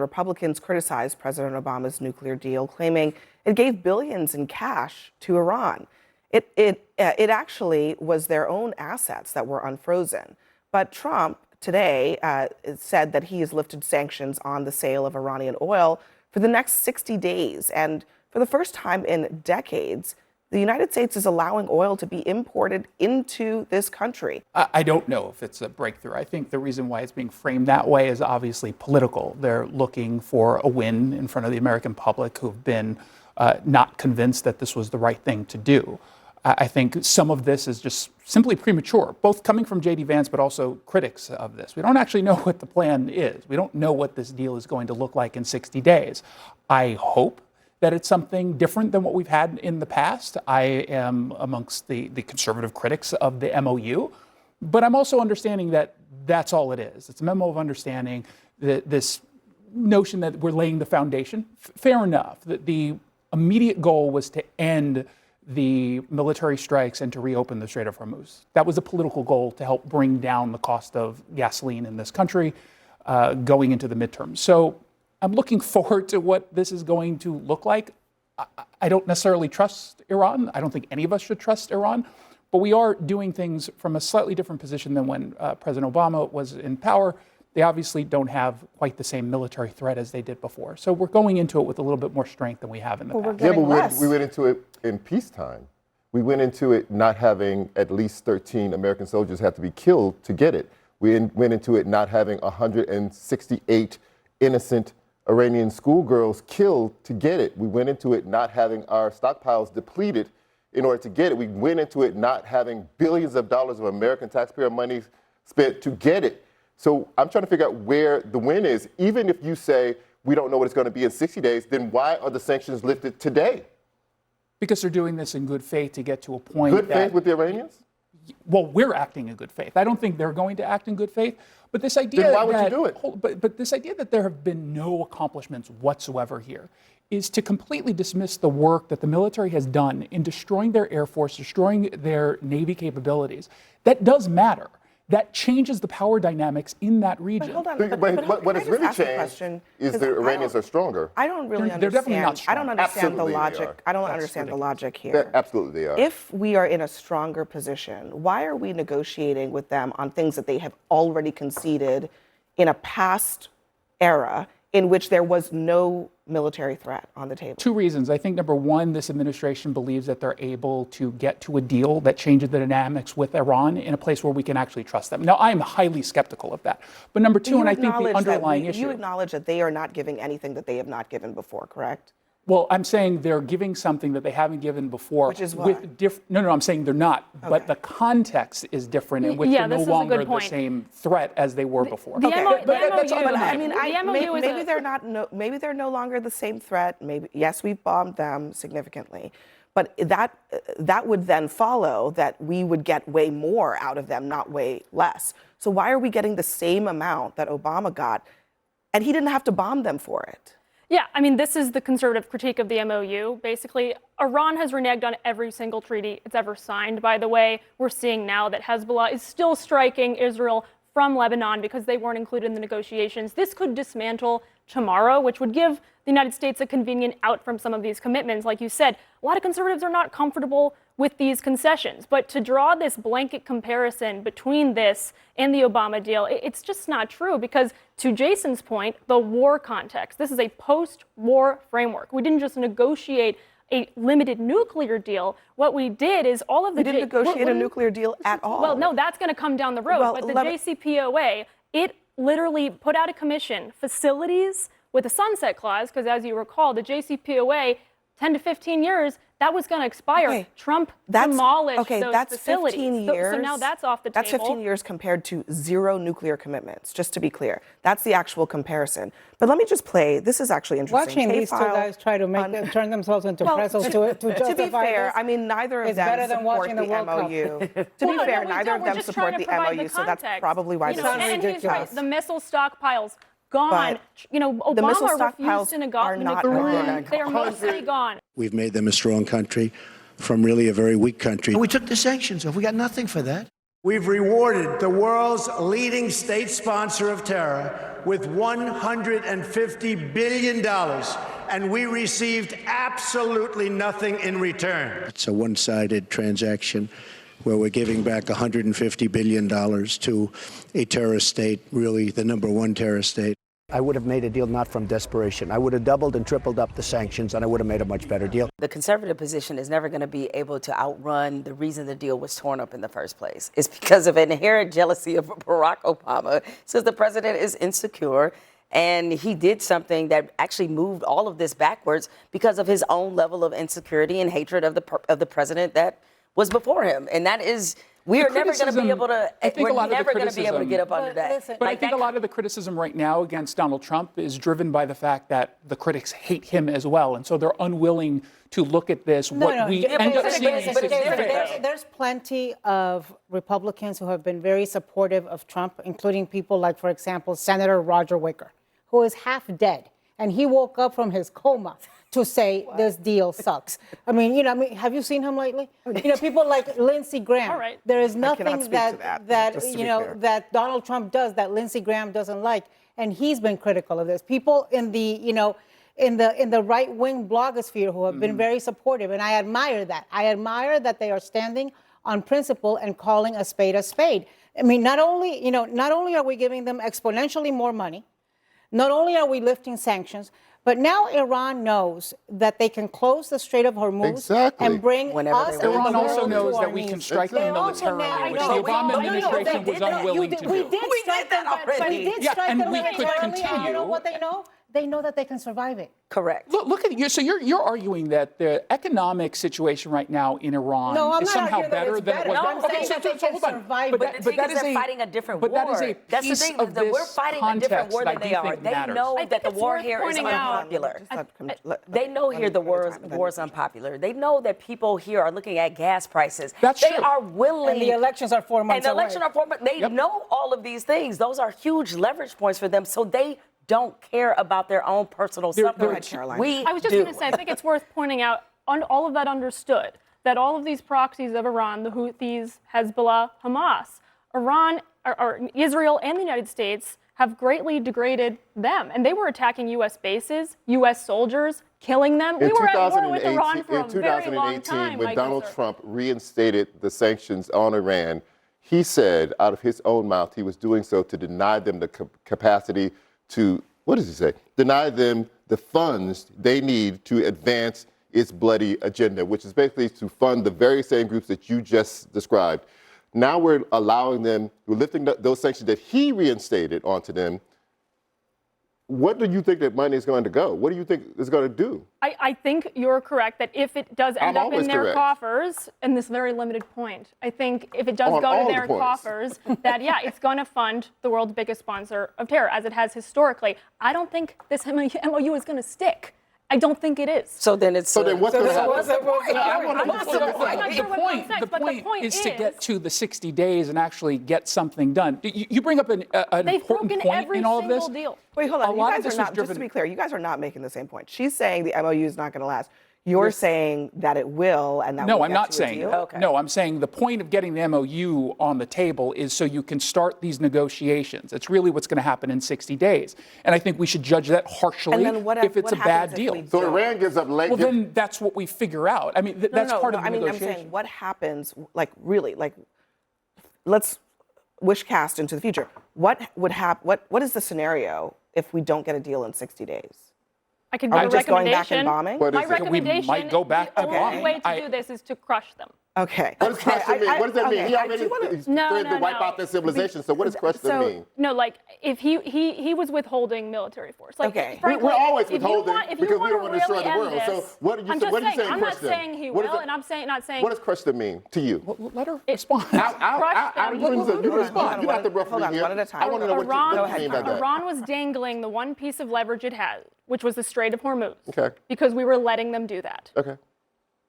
Republicans criticized President Obama's nuclear deal, claiming it gave billions in cash to Iran. It actually was their own assets that were unfrozen. But Trump today said that he has lifted sanctions on the sale of Iranian oil for the next 60 days. And for the first time in decades, the United States is allowing oil to be imported into this country. I don't know if it's a breakthrough. I think the reason why it's being framed that way is obviously political. They're looking for a win in front of the American public who've been not convinced that this was the right thing to do. I think some of this is just simply premature, both coming from J.D. Vance, but also critics of this. We don't actually know what the plan is. We don't know what this deal is going to look like in 60 days. I hope that it's something different than what we've had in the past. I am amongst the conservative critics of the MOU, but I'm also understanding that that's all it is. It's a memo of understanding, this notion that we're laying the foundation. Fair enough. The immediate goal was to end the military strikes and to reopen the Strait of Hormuz. That was a political goal to help bring down the cost of gasoline in this country going into the midterms. So I'm looking forward to what this is going to look like. I don't necessarily trust Iran. I don't think any of us should trust Iran. But we are doing things from a slightly different position than when President Obama was in power. They obviously don't have quite the same military threat as they did before. So we're going into it with a little bit more strength than we have in the past. Yeah, but we went into it in peacetime. We went into it not having at least 13 American soldiers have to be killed to get it. We went into it not having 168 innocent Iranian schoolgirls killed to get it. We went into it not having our stockpiles depleted in order to get it. We went into it not having billions of dollars of American taxpayer money spent to get it. So I'm trying to figure out where the win is. Even if you say we don't know what it's going to be in 60 days, then why are the sanctions lifted today? Because they're doing this in good faith to get to a point. Good faith with the Iranians? Well, we're acting in good faith. I don't think they're going to act in good faith. But this idea then why would you do it? But this idea that there have been no accomplishments whatsoever here is to completely dismiss the work that the military has done in destroying their Air Force, destroying their Navy capabilities. That does matter. That changes the power dynamics in that region. But hold on. But what has really changed is the Iranians are stronger. I don't really understand. They're definitely not strong. I don't understand Absolutely the logic. I don't That's understand the ridiculous. logic here. Absolutely they are. If we are in a stronger position, why are we negotiating with them on things that they have already conceded in a past era in which there was no military threat on the table? Two reasons. I think number one, this administration believes that they're able to get to a deal that changes the dynamics with Iran in a place where we can actually trust them. Now, I'm highly skeptical of that. But number two, and I think the underlying issue. You acknowledge that they are not giving anything that they have not given before, correct? Well, I'm saying they're giving something that they haven't given before. Which is what? No, I'm saying they're not. Okay. But the context is different in which they're no longer the same threat as they were before. Okay. That's maybe they're not. Maybe they're no longer the same threat. Maybe yes, we've bombed them significantly, but that would then follow that we would get way more out of them, not way less. So why are we getting the same amount that Obama got, and he didn't have to bomb them for it? Yeah, I mean, this is the conservative critique of the MOU. Basically, Iran has reneged on every single treaty it's ever signed, by the way. We're seeing now that Hezbollah is still striking Israel from Lebanon because they weren't included in the negotiations. This could dismantle tomorrow, which would give the United States a convenient out from some of these commitments. Like you said, a lot of conservatives are not comfortable with these concessions. But to draw this blanket comparison between this and the Obama deal, it's just not true because, to Jason's point, the war context, this is a post-war framework. We didn't just negotiate a limited nuclear deal. What we did is all of the... We didn't negotiate a nuclear deal at all. Well, no, that's going to come down the road. Well, but the JCPOA, it literally put out a commission, facilities with a sunset clause, because as you recall, the JCPOA, 10 to 15 years, that was going to expire. Okay. Trump demolished those that's facilities. 15 years. So now that's off the That's table. 15 years compared to zero nuclear commitments, just to be clear. That's the actual comparison. But let me just play. This is actually interesting. Watching these two guys try to turn themselves into pretzels to justify to be fair, this, I mean, neither of it's them better than support watching the the World Cup. MOU. To be Well, fair, no, neither of we're them just support trying the to provide MOU, so that's context. probably why You this know, is sounds and he's right. ridiculous. The missile stockpiles gone. But You know, the missile Obama stockpiles refused to are not negotiate. gone. They are mostly gone. We've made them a strong country from really a very weak country. We took the sanctions off. We got nothing for that. We've rewarded the world's leading state sponsor of terror with $150 billion, and we received absolutely nothing in return. It's a one-sided transaction where we're giving back $150 billion to a terrorist state, really the #1 terrorist state. I would have made a deal not from desperation. I would have doubled and tripled up the sanctions, and I would have made a much better deal. The conservative position is never going to be able to outrun the reason the deal was torn up in the first place. It's because of inherent jealousy of Barack Obama, since the president is insecure. And he did something that actually moved all of this backwards because of his own level of insecurity and hatred of the president that was before him. And that is, we are never going to be able to, we're never going to be able to get up under that. But I think a lot of the criticism right now against Donald Trump is driven by the fact that the critics hate him as well. And so they're unwilling to look at this, we end up seeing. There's plenty of Republicans who have been very supportive of Trump, including people like, for example, Senator Roger Wicker, who is half dead. And he woke up from his coma to say this deal sucks. I mean, have you seen him lately? People like Lindsey Graham. All right. There is nothing just to be fair. that Donald Trump does that Lindsey Graham doesn't like, and he's been critical of this. People in the in the right-wing blogosphere who have been very supportive, and I admire that. I admire that they are standing on principle and calling a spade a spade. I mean, not only are we giving them exponentially more money, not only are we lifting sanctions, but now Iran knows that they can close the Strait of Hormuz and bring us and the Iran also world knows to that our we can knees. strike them militarily, which the Obama administration was unwilling to do. We did strike them, but we did strike and them we could militarily. continue. And you know what they know? They know that they can survive it. Correct. Look at you. So you're arguing that the economic situation right now in Iran is somehow better than it was. I'm saying that they can survive it. But the thing is, they're fighting a different war. That is a That's the piece thing. of this We're fighting a different war than they are. They know that the war here is unpopular. They know here the war is unpopular. They know that people here are looking at gas prices. That's they true. are willing. And the elections are 4 months away. And the election are 4 months. They know all of these things. Those are huge leverage points for them. So they don't care about their own personal suffering. I was just going to say, I think it's worth pointing out, all of that understood, that all of these proxies of Iran, the Houthis, Hezbollah, Hamas, Iran, or Israel and the United States have greatly degraded them. And they were attacking U.S. bases, U.S. soldiers, killing them. We were at war with Iran for a very long time. When Donald Trump reinstated the sanctions on Iran, he said out of his own mouth he was doing so to deny them the capacity to, what does he say? Deny them the funds they need to advance its bloody agenda, which is basically to fund the very same groups that you just described. Now we're allowing them, we're lifting those sanctions that he reinstated onto them. What do you think that money is going to go? What do you think it's going to do? I think you're correct that if it does end up in their coffers, in this very limited point, I think if it does go to their coffers, that, yeah, it's going to fund the world's biggest sponsor of terror, as it has historically. I don't think this MOU is going to stick. I don't think it is. So then it's... So then what's going to happen? The point is to get to the 60 days and actually get something done. You bring up an important point in all of this. Deal. Wait, hold on. You guys are not, just to be clear, you guys are not making the same point. She's saying the MOU is not going to last. You're saying that it will, and that No, we'll I'm get not to a saying deal? that. Okay. No, I'm saying the point of getting the MOU on the table is so you can start these negotiations. It's really what's going to happen in 60 days. And I think we should judge that harshly And then if it's a bad deal. So Iran gives up Well, then that's what we figure out. I mean, that's part of the negotiation. I'm saying what happens, like really, like let's wish cast into the future. What would happen? What is the scenario if we don't get a deal in 60 days? I could Are give we a just going back and recommendation. bombing? My recommendation, We might go back the to only bombing. way to do this is to crush them. Okay. What does crush them mean? What does that mean? okay, He I already do wanna- threatened to wipe out their civilization. So what does crush them mean? No, like if he was withholding military force. Like, Okay. frankly, We're always if you withholding want- if you because we don't wanna want to destroy really the world. end So this, what are you I'm just saying? saying, I'm crush not them? saying he What is will, it- and I'm not saying. What does crush them mean to you? Let her respond. You got the Hold on, here. one at a time. I want to know what you mean by that. Iran was dangling the one piece of leverage it had, which was the Strait of Hormuz. Okay. Because we were letting them do that. Okay.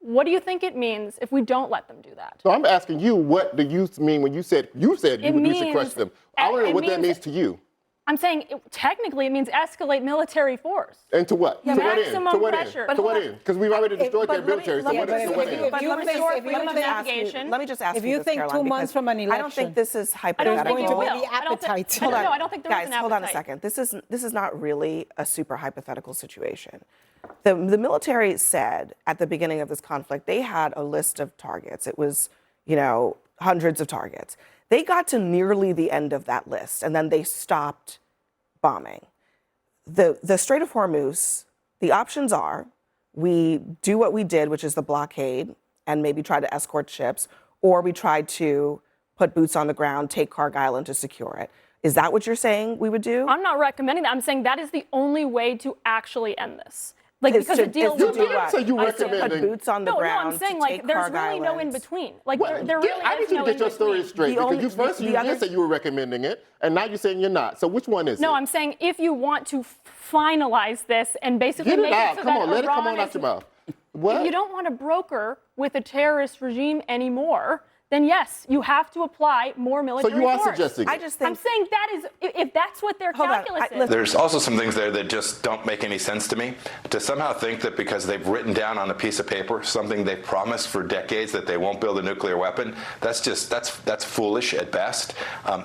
What do you think it means if we don't let them do that? So I'm asking you, what do you mean when you said we should crush them? I want to know what that means to you. I'm saying technically it means escalate military force. And to what? Yeah, to what end? maximum To what pressure. end? To what end? Because we've already destroyed their But let me- military. So let what me- is to what end? But you let me think- just- if you let me think- just ask you- investigation- let me just ask If you you this, think Caroline, 2 months because from an I don't election- think this is I don't hypothetical. think it will. Maybe I don't think- appetite. I don't know. I don't think there Guys, is an hold on a appetite. second. This is not really a super hypothetical situation. The military said at the beginning of this conflict they had a list of targets. It was, hundreds of targets. They got to nearly the end of that list, and then they stopped bombing. The Strait of Hormuz, the options are we do what we did, which is the blockade, and maybe try to escort ships, or we try to put boots on the ground, take Kharg Island to secure it. Is that what you're saying we would do? I'm not recommending that. I'm saying that is the only way to actually end this. Like, Is because to- the deal is to will do be. what? So you Is to put recommending- boots on the No, ground I'm saying to like take there's Kharg really no Island? in between. Like Well, there really I is need you no to in get your story between. straight The because only- you first the you other- just said you were recommending it, and now you're saying you're not. So which one is it? No, I'm saying if you want to finalize this and basically Get it make out. it so Come that on, let it come Iran on out is, your mouth. What? if you don't want to broker with a terrorist regime anymore, then yes, you have to apply more military you are force. suggesting I it. just think. I'm saying that is if that's what their Hold on, calculus is. listen. There's also some things there that just don't make any sense to me. To somehow think that because they've written down on a piece of paper something they've promised for decades that they won't build a nuclear weapon, that's foolish at best.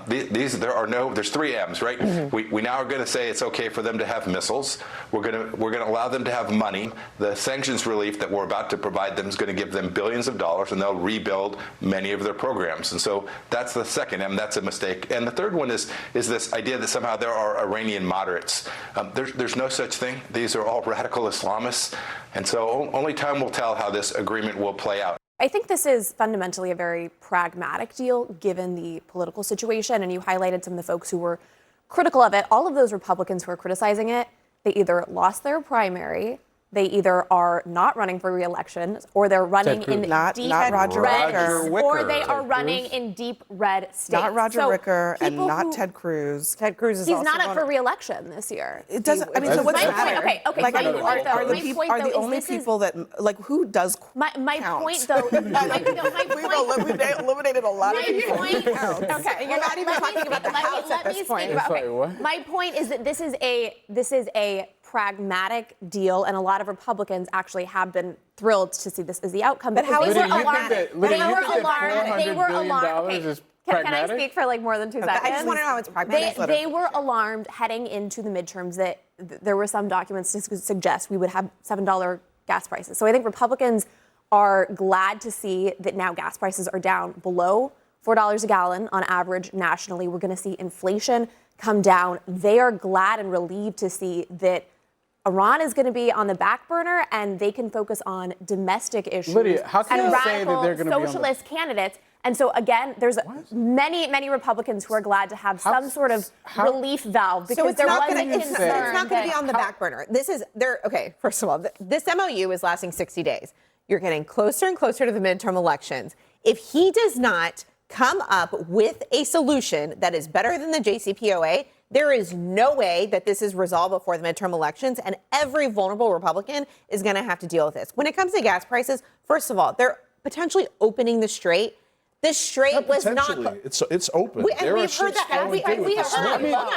There's 3 M's, right? We now are going to say it's okay for them to have missiles. We're going to allow them to have money. The sanctions relief that we're about to provide them is going to give them billions of dollars, and they'll rebuild many of their programs. And so that's the second M. That's a mistake. And the third one is this idea that somehow there are Iranian moderates. There's no such thing. These are all radical Islamists. And so only time will tell how this agreement will play out. I think this is fundamentally a very pragmatic deal given the political situation, and you highlighted some of the folks who were critical of it. All of those Republicans who are criticizing it, they either lost their primary, they either are not running for re-election, or they're running in Not deep Roger red, Wicker. or they are running in deep red states. Not Roger So Wicker and people not who- Ted Cruz. Ted Cruz is He's also not up running. for re-election this year. It doesn't. I mean, so what's My the point- matter? okay, Like, my I mean, point, though- are the my people point, are though, the is only this is- people that who does My count? point, though, my point, They eliminated a lot of people. okay, You're not even talking about the House at this point. My point is that this is a pragmatic deal, and a lot of Republicans actually have been thrilled to see this as the outcome. But how because is they it were alarmed? They were alarmed. Okay, can I speak for like more than 2 seconds? I just want to know how it's pragmatic. They were alarmed heading into the midterms that there were some documents to suggest we would have $7 gas prices. So I think Republicans are glad to see that now gas prices are down below $4 a gallon on average nationally. We're going to see inflation come down. They are glad and relieved to see that Iran is going to be on the back burner and they can focus on domestic issues Lydia, how can and you say that radical they're gonna be on the- socialist candidates. And so again, there's many Republicans who are glad to have some sort of relief valve because So it's there not was going a to concern be on the back burner. Okay, first of all, this MOU is lasting 60 days. You're getting closer and closer to the midterm elections. If he does not come up with a solution that is better than the JCPOA, there is no way that this is resolved before the midterm elections, and every vulnerable Republican is going to have to deal with this. When it comes to gas prices, first of all, they're potentially opening the strait. The strait was not. Potentially. It's open. And we've heard that. Are we Are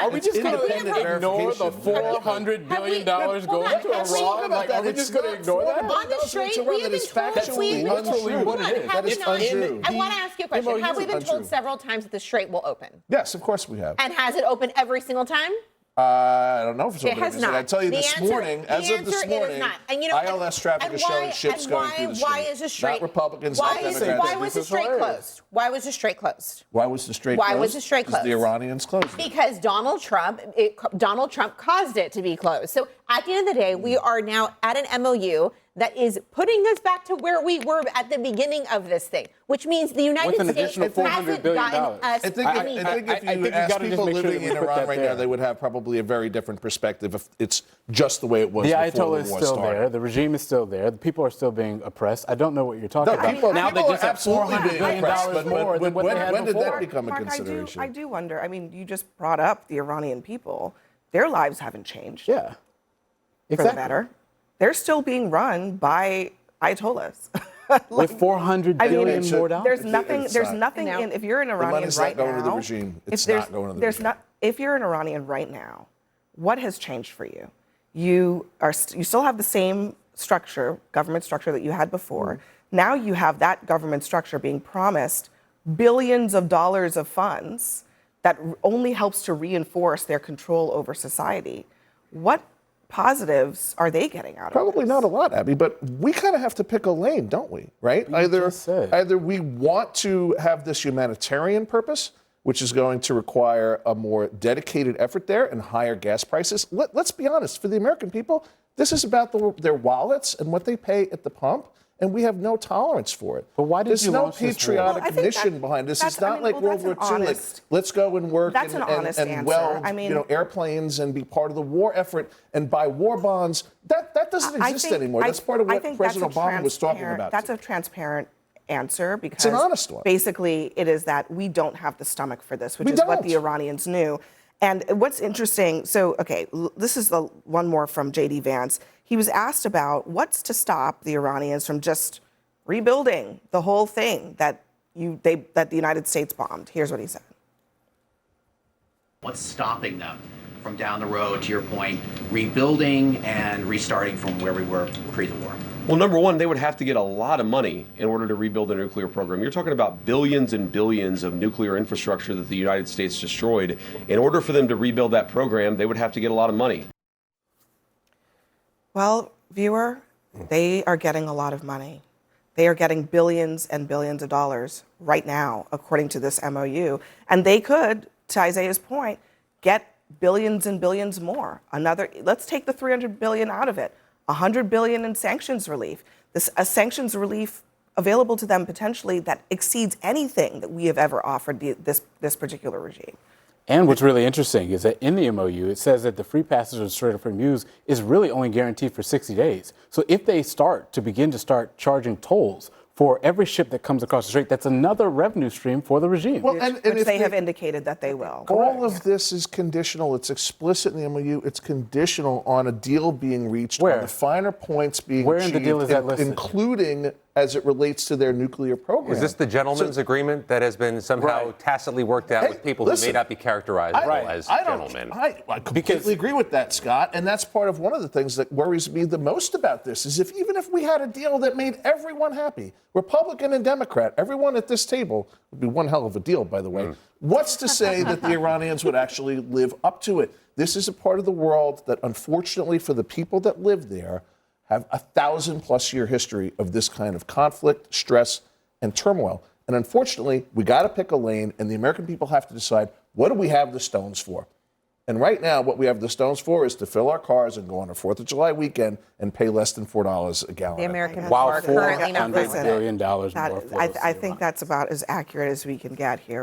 we just going to ignore the $400 billion going to Iran? Like, are we just going to ignore that? On the strait, we have been told. That is untrue. I want to ask you a question. Have we been told several times that the strait will open? Yes, of course we have. And has it opened every single time? I don't know if it's open. It has not. I tell you The this answer- morning, the as of answer, this it is morning, not. And you know, ILS traffic and is showing why- ships and going why- through the strait. why is the strait- Not Republicans, Why not is Democrats. the This is strait hilarious. closed? Why was the strait closed? Why was the strait closed? Why was the strait Because closed? the Iranians closed it. Because Donald Trump caused it to be closed. So at the end of the day, we are now at an MOU that is putting us back to where we were at the beginning of this thing, which means the United With an States additional $400 hasn't billion. gotten us I think if you ask people living in Iran right now, they would have probably a very different perspective if it's just the way it was The before Ayatollah the is war still started. there. The regime is still there. The people are still being oppressed. I don't know what you're talking about. People now they are just have absolutely $400 being billion oppressed, but more than what they had when did before. that become a Mark, consideration? I do wonder. I mean, you just brought up the Iranian people. Their lives haven't changed. Yeah, For the exactly. better. They're still being run by Ayatollahs. With $400 billion more dollars. There's nothing. There's nothing No. in. If you're an The Iranian money's right not going now, to the regime. if It's there's- not going to the there's regime. not. if you're an Iranian right now, what has changed for you? You still have the same structure, government structure that you had before. Now you have that government structure being promised billions of dollars of funds that only helps to reinforce their control over society. What positives are they getting out of it? Probably not a lot, Abby, but we kind of have to pick a lane, don't we? Right? Either we want to have this humanitarian purpose, which is going to require a more dedicated effort there and higher gas prices. Let's be honest, for the American people, this is about their wallets and what they pay at the pump, and we have no tolerance for it. But why did There's you no launch this war? patriotic mission behind this. It's not like World War II. Like, let's go and work That's an honest and answer. weld I mean, airplanes and be part of the war effort and buy war bonds. That doesn't exist anymore. That's part of what President Obama was talking about. That's a transparent answer because it's an honest one. Basically, it is that we don't have the stomach for this, which is what the Iranians knew. And what's interesting, so, okay, this is the one more from J.D. Vance. He was asked about what's to stop the Iranians from just rebuilding the whole thing that the United States bombed. Here's what he said. What's stopping them from down the road, to your point, rebuilding and restarting from where we were pre the war? Well, number one, they would have to get a lot of money in order to rebuild a nuclear program. You're talking about billions and billions of nuclear infrastructure that the United States destroyed. In order for them to rebuild that program, they would have to get a lot of money. Well, viewer, they are getting a lot of money. They are getting billions and billions of dollars right now, according to this MOU. And they could, to Isaiah's point, get billions and billions more. Let's take the $300 billion out of it. $100 billion in sanctions relief. A sanctions relief available to them potentially that exceeds anything that we have ever offered this particular regime. And what's really interesting is that in the MOU, it says that the free passage of Strait of Hormuz is really only guaranteed for 60 days. So if they begin to start charging tolls for every ship that comes across the strait, that's another revenue stream for the regime. Well, which they have indicated that they will. All of this is conditional. It's explicit in the MOU. It's conditional on a deal being reached, on the finer points being Where achieved, in the deal is that listed? Including as it relates to their nuclear program. Is this the gentleman's agreement that has been somehow tacitly worked out with people who may not be characterized as gentlemen? I completely agree with that, Scott. And that's part of one of the things that worries me the most about this is even if we had a deal that made everyone happy, Republican and Democrat, everyone at this table, would be one hell of a deal, by the way. What's to say that the Iranians would actually live up to it? This is a part of the world that, unfortunately, for the people that live there, have 1,000+ year history of this kind of conflict, stress, and turmoil. And unfortunately, we got to pick a lane, and the American people have to decide, what do we have the stones for? And right now, what we have the stones for is to fill our cars and go on a 4th of July weekend and pay less than $4 a gallon. The American people are currently not $400 billion more. I think that's about as accurate as we can get here.